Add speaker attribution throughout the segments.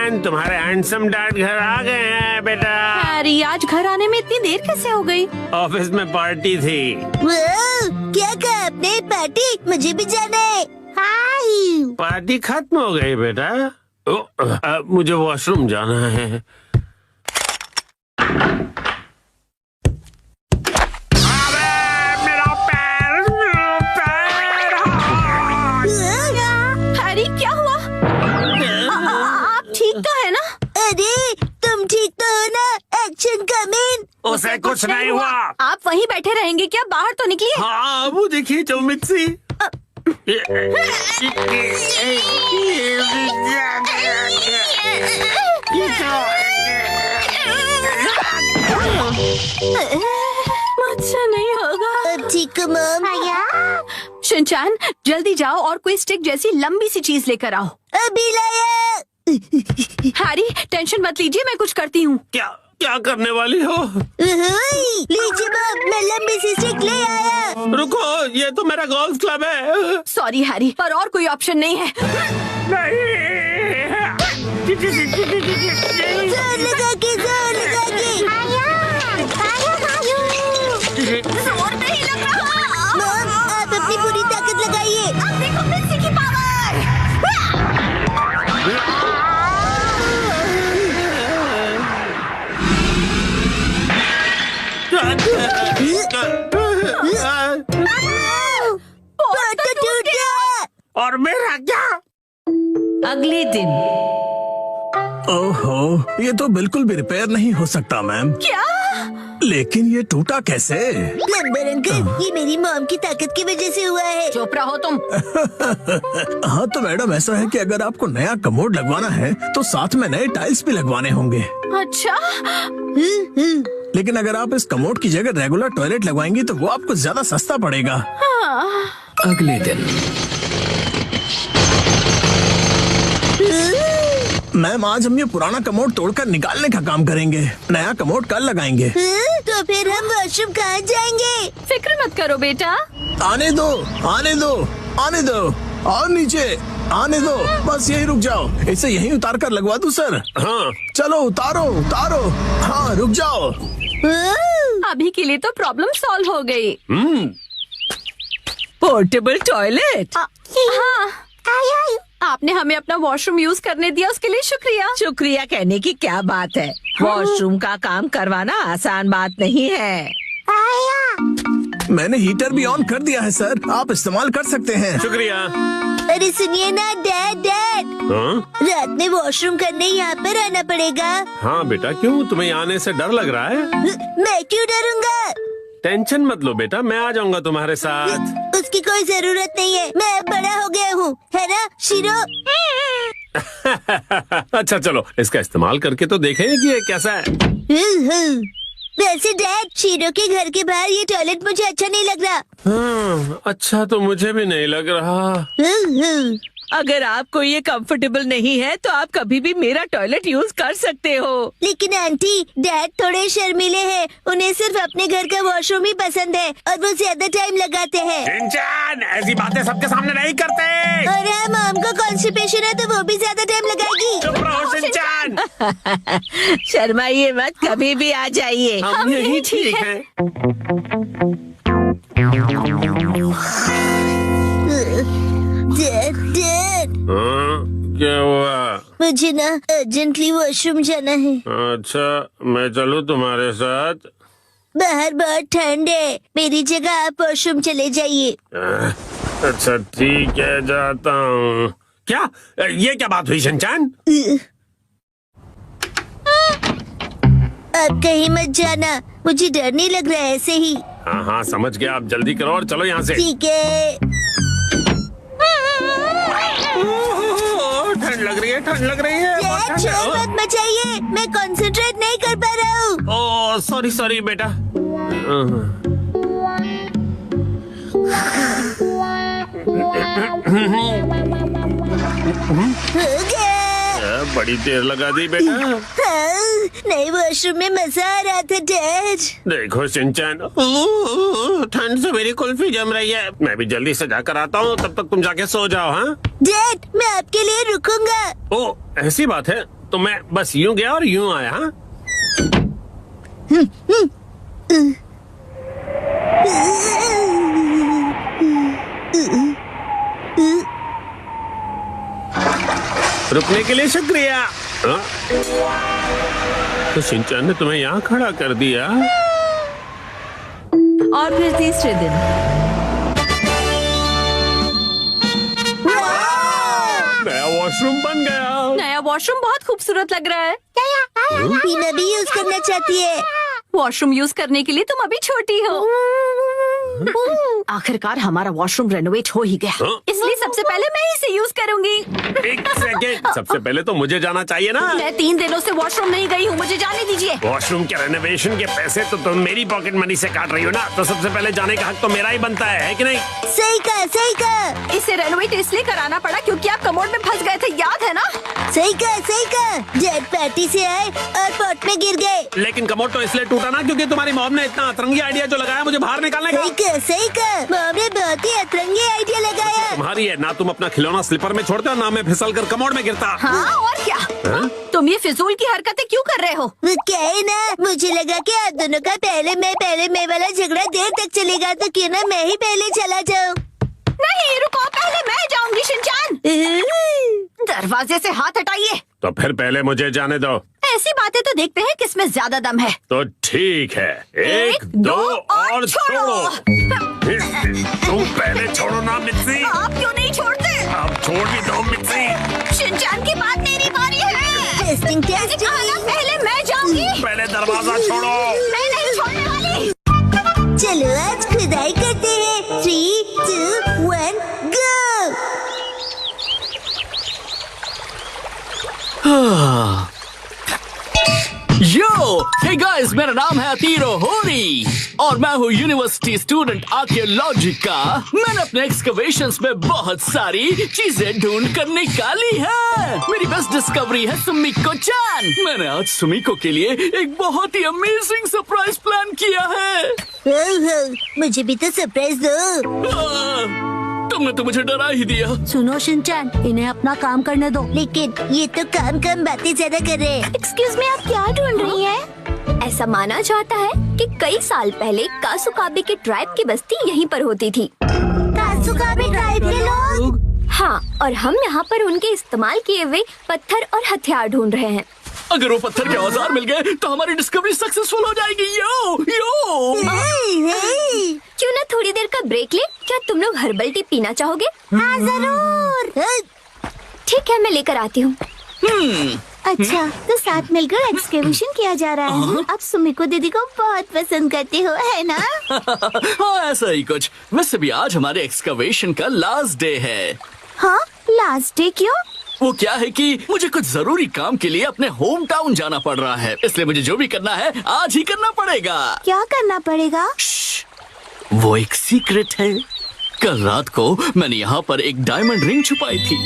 Speaker 1: Shinchan, तुम्हारे handsome dad घर आ गए हैं बेटा।
Speaker 2: हैरी, आज घर आने में इतनी देर कैसे हो गई?
Speaker 1: ऑफिस में पार्टी थी।
Speaker 3: क्या कहा आपने? पार्टी? मुझे भी जाना है। हाय।
Speaker 1: पार्टी खत्म हो गई बेटा। मुझे वॉशरूम जाना है।
Speaker 2: हैरी, क्या हुआ? आप ठीक तो है ना?
Speaker 3: अरे तुम ठीक तो हो ना? Action coming.
Speaker 1: उसे कुछ नहीं हुआ।
Speaker 2: आप वहीं बैठे रहेंगे क्या? बाहर तो निकलिए।
Speaker 1: हाँ, वो देखिए चौमित्सी।
Speaker 2: मुझसे नहीं होगा।
Speaker 3: अब ठीक हो मॉम?
Speaker 2: शिनचैन, जल्दी जाओ और कोई स्टिक जैसी लंबी सी चीज लेकर आओ।
Speaker 3: अभी लाया।
Speaker 2: हैरी, टेंशन मत लीजिए, मैं कुछ करती हूँ।
Speaker 1: क्या करने वाली हो?
Speaker 3: लीजिए मॉम, मैं लंबी सी स्टिक ले आया।
Speaker 1: रुको, ये तो मेरा गोल्फ क्लब है।
Speaker 2: सॉरी हैरी, पर और कोई ऑप्शन नहीं है।
Speaker 3: जोर लगा के
Speaker 2: जोर नहीं लग रहा।
Speaker 3: मॉम, आप अपनी पूरी ताकत लगाइए।
Speaker 2: अब देखो मिस्सी की पावर।
Speaker 3: तो टूट गया।
Speaker 1: और मेरा क्या?
Speaker 4: अगले दिन।
Speaker 5: ओहो, ये तो बिल्कुल भी रिपेयर नहीं हो सकता मैम।
Speaker 2: क्या?
Speaker 5: लेकिन ये टूटा कैसे?
Speaker 3: प्लम्बर अंकल, ये मेरी मॉम की ताकत की वजह से हुआ है।
Speaker 2: चुप रहो तुम।
Speaker 5: हाँ तो मैडम, ऐसा है कि अगर आपको नया कमोड लगवाना है तो साथ में नए टाइल्स भी लगवाने होंगे।
Speaker 2: अच्छा,
Speaker 5: लेकिन अगर आप इस कमोड की जगह रेगुलर टॉयलेट लगवाएंगी तो वो आपको ज्यादा सस्ता पड़ेगा।
Speaker 4: अगले दिन।
Speaker 5: मैम, आज हम ये पुराना कमोड तोड़कर निकालने का काम करेंगे। नया कमोड कल लगाएंगे।
Speaker 3: तो फिर हम वॉशरूम कहाँ जाएंगे?
Speaker 2: फिक्र मत करो बेटा।
Speaker 5: आने दो, आने दो, आने दो। और नीचे आने दो। बस यही रुक जाओ। इसे यहीं उतार कर लगवा दूं सर?
Speaker 1: हाँ,
Speaker 5: चलो उतारो उतारो। हाँ रुक जाओ।
Speaker 2: अभी के लिए तो प्रॉब्लम सॉल्व हो गई।
Speaker 4: Portable toilet.
Speaker 2: हाँ, आपने हमें अपना वॉशरूम यूज करने दिया, उसके लिए शुक्रिया।
Speaker 4: शुक्रिया कहने की क्या बात है। वॉशरूम का काम करवाना आसान बात नहीं है।
Speaker 5: मैंने हीटर भी ऑन कर दिया है सर, आप इस्तेमाल कर सकते हैं।
Speaker 1: शुक्रिया।
Speaker 3: अरे सुनिए ना डैड,
Speaker 1: हाँ?
Speaker 3: रात में वॉशरूम करने यहाँ पर आना पड़ेगा।
Speaker 1: हाँ बेटा, क्यों? तुम्हें आने से डर लग रहा है?
Speaker 3: मैं क्यों डरूंगा?
Speaker 1: टेंशन मत लो बेटा, मैं आ जाऊंगा तुम्हारे साथ।
Speaker 3: उसकी कोई जरूरत नहीं है, मैं अब बड़ा हो गया हूँ, है ना शिरो?
Speaker 1: अच्छा चलो, इसका इस्तेमाल करके तो देखें कि ये कैसा है।
Speaker 3: वैसे डैड, शिरो के घर के बाहर ये टॉयलेट मुझे अच्छा नहीं लग रहा।
Speaker 1: हाँ, अच्छा तो मुझे भी नहीं लग रहा।
Speaker 4: अगर आपको ये कंफर्टेबल नहीं है तो आप कभी भी मेरा टॉयलेट यूज कर सकते हो।
Speaker 3: लेकिन आंटी, डैड थोड़े शर्मीले हैं, उन्हें सिर्फ अपने घर का वॉशरूम ही पसंद है और वो ज्यादा टाइम लगाते हैं।
Speaker 1: शिनचैन, ऐसी बातें सबके सामने नहीं करते।
Speaker 3: और हाँ, मॉम को कॉन्स्टिपेशन है तो वो भी ज्यादा टाइम लगाएगी।
Speaker 1: चुप रहो शिनचैन।
Speaker 4: शर्माइए मत, कभी भी आ जाइए।
Speaker 1: हम यही ठीक है।
Speaker 3: डैड,
Speaker 1: हाँ, क्या हुआ?
Speaker 3: मुझे ना अर्जेंटली वॉशरूम जाना है।
Speaker 1: अच्छा, मैं चलूं तुम्हारे साथ?
Speaker 3: बाहर बहुत ठंड है, मेरी जगह आप वॉशरूम चले जाइए।
Speaker 1: अच्छा ठीक है, जाता हूँ। क्या? ये क्या बात हुई शिनचैन?
Speaker 3: आप कहीं मत जाना, मुझे डर नहीं लग रहा है ऐसे ही।
Speaker 1: हाँ हाँ समझ गया, आप जल्दी करो और चलो यहाँ से।
Speaker 3: ठीक है।
Speaker 1: ठंड लग रही है, ठंड लग रही है। बहुत
Speaker 3: डैड,
Speaker 1: ठंड है।
Speaker 3: शोर मत मचाइए, मैं कंसंट्रेट नहीं कर पा रहा हूँ।
Speaker 1: ओह सॉरी सॉरी बेटा।
Speaker 3: हो गया।
Speaker 1: बड़ी देर लगा दी बेटा।
Speaker 3: हाँ, नए वॉशरूम में मजा आ रहा था डैड।
Speaker 1: देखो शिनचैन, ठंड से मेरी कुल्फी जम रही है। मैं भी जल्दी से जाकर आता हूँ, तब तक तुम जाके सो जाओ। हाँ
Speaker 3: डैड, मैं आपके लिए रुकूंगा।
Speaker 1: ओ ऐसी बात है, तो मैं बस यूं गया और यूं आया। हाँ रुकने के लिए शुक्रिया। हाँ? तो शिनचैन ने तुम्हें यहाँ खड़ा कर दिया।
Speaker 4: और फिर तीसरे दिन
Speaker 1: नया वॉशरूम बन गया।
Speaker 2: नया वॉशरूम बहुत खूबसूरत लग रहा है।
Speaker 3: टीना भी यूज करना चाहती है।
Speaker 2: वॉशरूम यूज करने के लिए तुम अभी छोटी हो। आखिरकार हमारा वॉशरूम रेनोवेट हो ही गया,
Speaker 1: हाँ?
Speaker 2: इसलिए सबसे पहले मैं ही इसे यूज करूंगी।
Speaker 1: एक सेकेंड, सबसे पहले तो मुझे जाना चाहिए ना।
Speaker 2: मैं 3 दिनों से वॉशरूम नहीं गई हूँ, मुझे जाने दीजिए।
Speaker 1: वॉशरूम के रेनोवेशन के पैसे तो तुम मेरी पॉकेट मनी से काट रही हो ना, तो सबसे पहले जाने का हक तो मेरा ही बनता है कि नहीं?
Speaker 3: सही कहा।
Speaker 2: इसे रेनोवेट इसलिए कराना पड़ा क्योंकि आप कमोड में फंस गए थे, याद है ना?
Speaker 3: सही कहा। डैड पार्टी से आए और पॉट में गिर गए।
Speaker 1: लेकिन कमोड तो इसलिए टूटा ना क्योंकि तुम्हारी मॉम ने इतना अतरंगी आइडिया जो लगाया मुझे बाहर निकालने का।
Speaker 3: सही कहा। मॉम ने बहुत ही अतरंगी आइडिया लगाया।
Speaker 1: तुम्हारी है ना, तुम अपना खिलौना स्लीपर में छोड़ते हो ना मैं फिसल कर कमोड में गिरता।
Speaker 2: हाँ और क्या? तुम ये फिजूल की हरकतें क्यों कर रहे हो?
Speaker 3: वो क्या है ना, मुझे लगा कि आप दोनों का पहले मैं वाला झगड़ा देर तक चलेगा, तो क्यों ना मैं ही पहले चला जाऊँ।
Speaker 2: नहीं रुको, पहले मैं जाऊंगी शिनचैन। दरवाजे से हाथ हटाइए।
Speaker 1: तो फिर पहले मुझे जाने दो।
Speaker 2: ऐसी बातें तो देखते हैं किसमें ज्यादा दम है।
Speaker 1: तो ठीक है, 1 2 और छोड़ो। तुम पहले छोड़ो ना मित्सी।
Speaker 2: आप क्यों नहीं छोड़ते?
Speaker 1: आप छोड़ भी दो मित्सी।
Speaker 2: शिनचैन की बात मेरी बारी है।
Speaker 3: टेस्टिंग
Speaker 2: पहले मैं जाऊंगी।
Speaker 1: पहले दरवाजा छोड़ो।
Speaker 2: मैं नहीं छोड़ने वाली।
Speaker 3: चलो आज खुदाई करते हैं। 3 2 1 गो।
Speaker 6: यो हे गाइस, मेरा नाम है अतीरो होरी और मैं हूँ यूनिवर्सिटी स्टूडेंट आर्कियोलॉजी का। मैंने अपने एक्सकवेशंस में बहुत सारी चीजें ढूंढ कर निकाली है। मेरी बेस्ट डिस्कवरी है सुमिको चान। मैंने आज सुमिको के लिए एक बहुत ही अमेजिंग सरप्राइज प्लान किया है।
Speaker 3: मुझे भी तो सरप्राइज दो।
Speaker 6: तुमने तो मुझे डरा ही दिया।
Speaker 3: सुनो शिनचैन, इन्हें अपना काम करने दो। लेकिन ये तो काम बातें ज्यादा कर रहे हैं।
Speaker 2: एक्सक्यूज मी, आप क्या ढूंढ रही हैं? ऐसा माना जाता है कि कई साल पहले कासुकाबे के ट्राइब की बस्ती यहीं पर होती थी।
Speaker 3: कासुकाबे ट्राइब के लोग?
Speaker 2: हाँ, और हम यहाँ पर उनके इस्तेमाल किए हुए पत्थर और हथियार ढूंढ रहे हैं।
Speaker 6: अगर वो पत्थर के औजार मिल गए तो हमारी डिस्कवरी सक्सेसफुल हो जाएगी। यो
Speaker 2: क्यों ना थोड़ी देर का ब्रेक ले? क्या तुम लोग हर्बल टी पीना चाहोगे?
Speaker 3: हाँ जरूर।
Speaker 2: ठीक है, मैं लेकर आती हूँ।
Speaker 3: अच्छा, तो साथ मिलकर एक्सकेवेशन किया जा रहा है। आप सुमिको दीदी को बहुत पसंद करते हो, है ना?
Speaker 6: हाँ ऐसा ही कुछ। वैसे भी आज हमारे एक्सकवेशन का लास्ट डे है।
Speaker 3: हाँ, लास्ट डे क्यों?
Speaker 6: वो क्या है कि मुझे कुछ जरूरी काम के लिए अपने होम टाउन जाना पड़ रहा है, इसलिए मुझे जो भी करना है आज ही करना पड़ेगा।
Speaker 3: क्या करना पड़ेगा?
Speaker 6: वो एक सीक्रेट है। कल रात को मैंने यहाँ पर एक डायमंड रिंग छुपाई थी।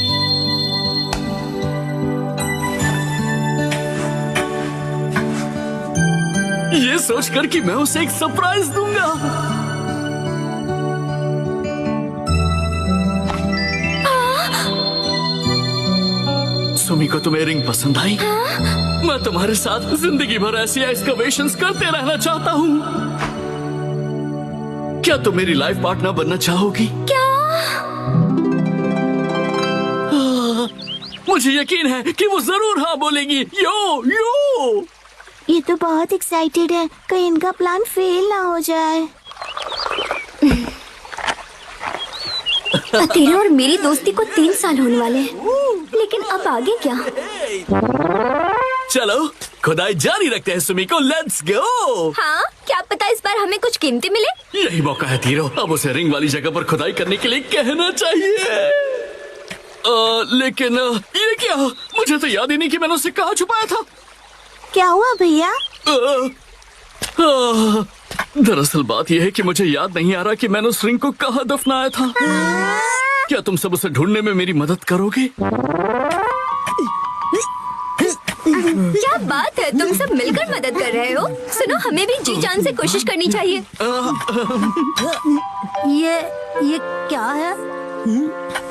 Speaker 6: ये सोचकर कि मैं उसे एक सरप्राइज दूंगा। सुमिको, तुम्हें रिंग पसंद आई? मैं तुम्हारे साथ जिंदगी भर ऐसी एक्सकवेशंस करते रहना चाहता हूँ। क्या तुम मेरी लाइफ पार्टनर बनना चाहोगी?
Speaker 2: क्या?
Speaker 6: मुझे यकीन है कि वो जरूर हाँ बोलेगी। यो यो
Speaker 3: ये तो बहुत एक्साइटेड है, कहीं इनका प्लान फेल ना हो जाए।
Speaker 2: तेरे और मेरी दोस्ती को 3 साल होने वाले हैं, लेकिन अब आगे क्या?
Speaker 6: चलो खुदाई जारी रखते हैं सुमिको, लेट्स गो।
Speaker 2: हाँ, क्या पता इस बार हमें कुछ कीमती मिले।
Speaker 6: यही मौका है तीरो, अब उसे रिंग वाली जगह पर खुदाई करने के लिए कहना चाहिए। लेकिन ये क्या? मुझे तो याद ही नहीं कि मैंने उसे कहाँ छुपाया था।
Speaker 3: क्या हुआ भैया?
Speaker 6: दरअसल बात यह है कि मुझे याद नहीं आ रहा कि मैंने उस रिंग को कहाँ दफनाया था। क्या तुम सब उसे ढूंढने में मेरी मदद करोगे?
Speaker 2: क्या बात है, तुम सब मिलकर मदद कर रहे हो। सुनो, हमें भी जी जान से कोशिश करनी चाहिए।
Speaker 3: ये क्या है?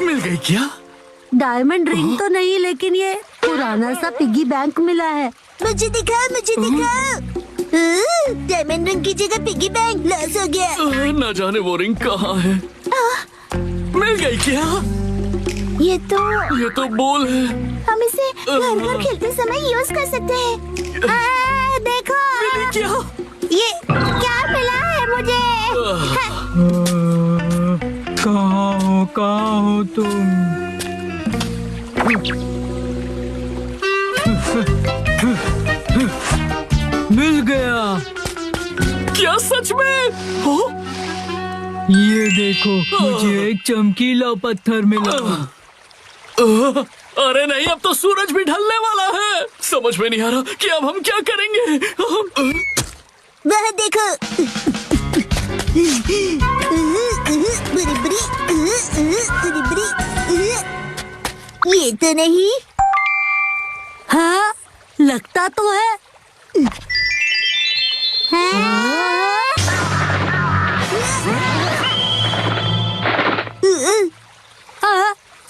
Speaker 6: मिल गई क्या?
Speaker 3: डायमंड रिंग तो नहीं, लेकिन ये
Speaker 7: पुराना सा पिगी बैंक मिला है।
Speaker 3: मुझे दिखाओ, मुझे दिखाओ। डायमंड रिंग की जगह पिगी बैंक लॉस हो गया।
Speaker 6: न जाने वो रिंग कहाँ है। मिल गई क्या?
Speaker 3: ये तो
Speaker 6: बोल है।
Speaker 3: हम इसे घर घर खेलते समय यूज कर सकते हैं। देखो
Speaker 6: क्या?
Speaker 3: ये क्या मिला है मुझे।
Speaker 8: कहाँ हो तुम? मिल गया।
Speaker 6: क्या सच में? हो?
Speaker 8: ये देखो, मुझे एक चमकीला पत्थर मिला।
Speaker 6: अरे नहीं, अब तो सूरज भी ढलने वाला है। समझ में नहीं आ रहा कि अब हम क्या करेंगे।
Speaker 3: वह देखो। ये तो नहीं।
Speaker 7: हाँ, लगता तो है।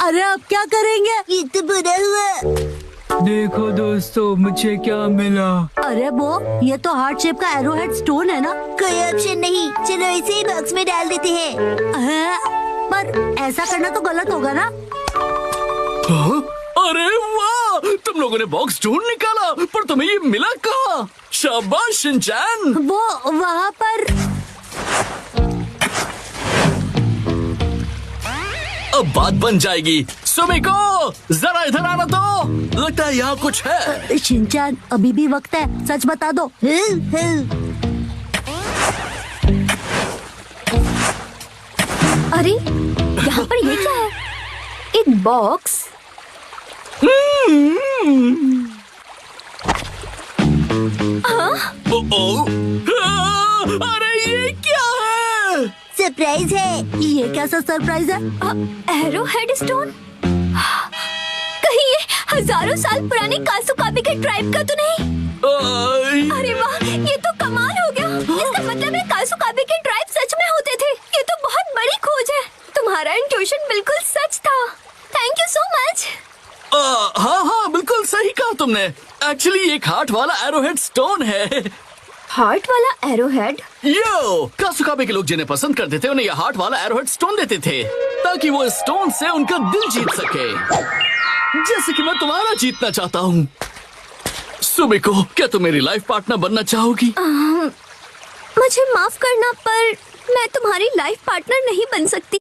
Speaker 7: अरे अब क्या करेंगे?
Speaker 3: ये तो बुरा हुआ।
Speaker 8: देखो दोस्तों, मुझे क्या मिला।
Speaker 7: अरे वो, ये तो हार्ट शेप का एरोहेड स्टोन है ना।
Speaker 3: कोई ऑप्शन नहीं, चलो इसे ही बॉक्स में डाल देते हैं।
Speaker 7: पर ऐसा करना तो गलत होगा ना।
Speaker 6: अरे वाह, तुम लोगों ने बॉक्स ढूंढ निकाला, पर तुम्हें ये मिला कहाँ? शाबाश शिनचैन।
Speaker 7: वो वहाँ पर।
Speaker 6: अब बात बन जाएगी। सुमिको, जरा इधर आना तो। लगता है यहाँ कुछ है।
Speaker 7: शिनचैन, अभी भी वक्त है, सच बता दो।
Speaker 2: अरे यहाँ पर ये क्या है? एक बॉक्स।
Speaker 6: अरे ये क्या है?
Speaker 3: सरप्राइज है।
Speaker 7: ये कैसा सरप्राइज है?
Speaker 2: Arrow head stone. कहीं ये हजारों साल पुराने कासुकाबे के ट्राइब का तो नहीं? अरे वाह, ये तो कमाल हो गया। इसका मतलब है कासुकाबे के ट्राइब सच में होते थे। ये तो बहुत बड़ी खोज है। तुम्हारा इंट्यूशन बिल्कुल सच था। Thank you so much.
Speaker 6: हाँ, बिल्कुल सही कहा तुमने। एक्चुअली एक हार्ट वाला एरोहेड स्टोन है।
Speaker 2: हार्ट वाला एरोहेड?
Speaker 6: यो, कासुकाबे के लोग जिन्हें पसंद करते थे उन्हें यह हार्ट वाला एरोहेड स्टोन देते थे, ताकि वो स्टोन से उनका दिल जीत सके, जैसे कि मैं तुम्हारा जीतना चाहता हूँ। सुमिको, क्या तुम मेरी लाइफ पार्टनर बनना चाहोगी?
Speaker 2: मुझे माफ करना, पर मैं तुम्हारी लाइफ पार्टनर नहीं बन सकती।